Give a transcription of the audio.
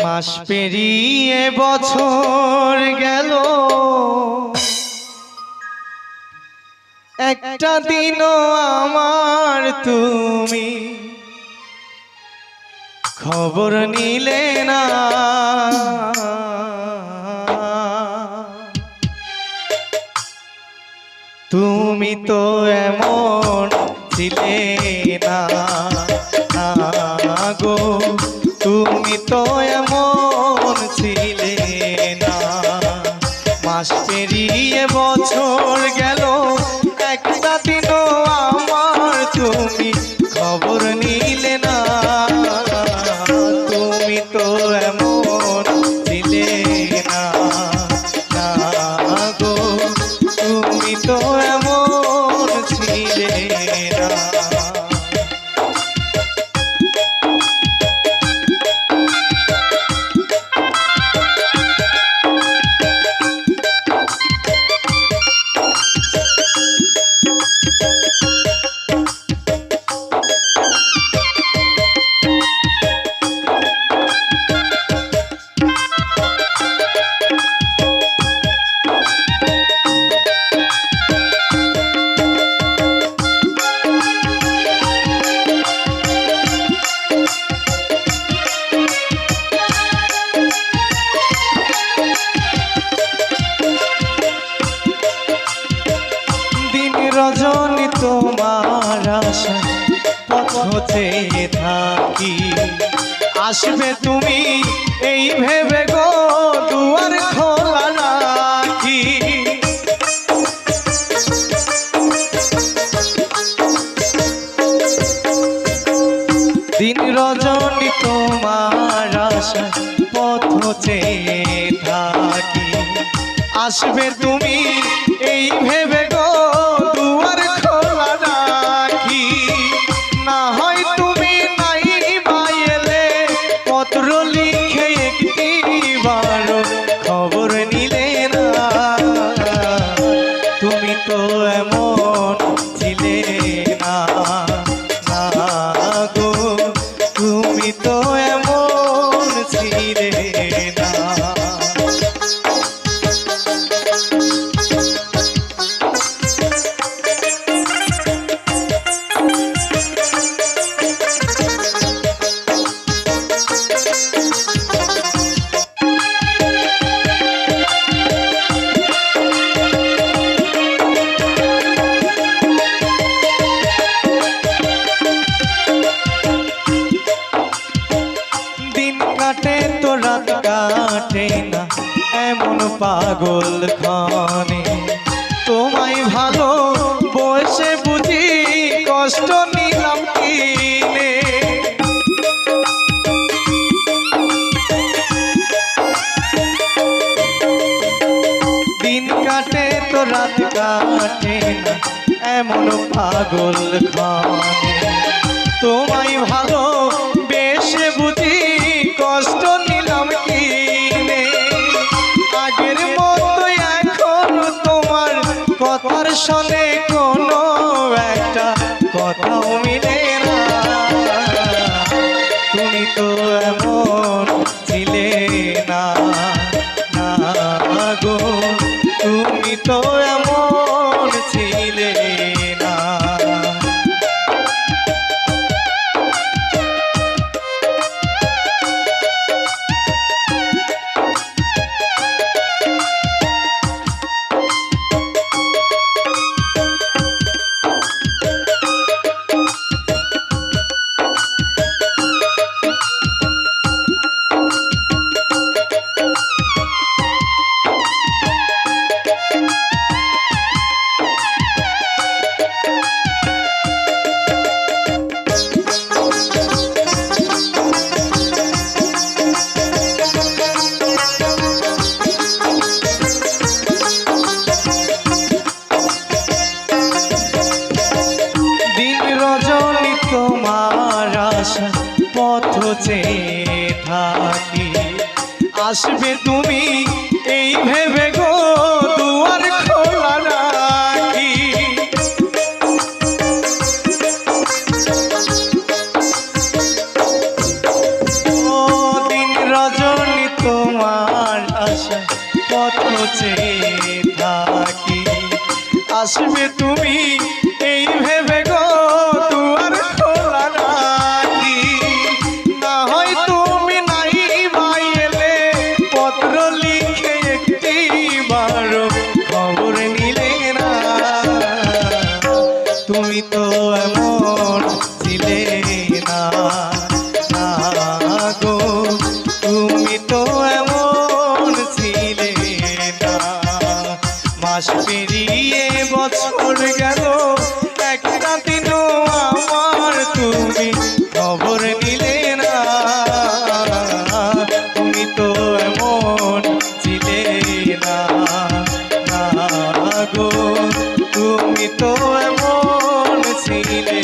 মাস পেরিয়ে বছর গেল, একটা দিনও আমার তুমি খবর নিলে না। তুমি তো এমন ছিলে না গো, তুমি তো এমন ছিলে না। মাস পেরিয়ে বছর গেল, একটা দিনও আমার তুমি খবর নিলে না। তুমি তো এমন ছিলে না গো, তুমি তো এমন ছিলে না। রজনী তোমার আশা পথে থাকি, আসবে তুমি এই ভেবে গো দুয়ার খোলা রাখি। দিন রজনী তোমার আশা পথে থাকি, আসবে তুমি এই ভেবে গো দুয়ার খোলা রাখি। না হয় তুমি নাই বাইলে, পত্র লিখে একটি বার খবর নিলে না। তুমি তো এমন ছিলে না গো, তুমি তো এমন ছিলে না। কাটে তো রাত কাটে না এমন পাগল খানে, তোমায় ভালো বসে বুঝি কষ্ট নিলাম কিনে। দিন কাটে তো রাত কাটে না এমন পাগল খানে, তোমায় ভালো বেশে বুঝি কষ্ট নিলাম কিনে। আগের মতো এখন তোমার কথার শোনে কোনো একটা কথাও মিলে না। তুমি তো এমন ছিলে না গো, তুমি তো এমন ছিলে না। তোমার আশা পথে থাকি, আসবে তুমি এই ভেবে গো দুয়ার খোলা রাখি। ও দিন রজনী আসবে তুমি এই ভেবে গো দুয়ার খোলা রাখি। না হয় তুমি নাই বাইলে পত্র লিখে একটি বারো খবর নিলে না। তুমি তো এমন ছিলে না, না গো তুমি তো এমন ছিলে না। মাস পেরিয়ে বছর গেল, একটা দিনও আমার তুমি খবর নিলে না। তুমি তো এমন ছিলে না, না গো তুমি তো এমন ছিলে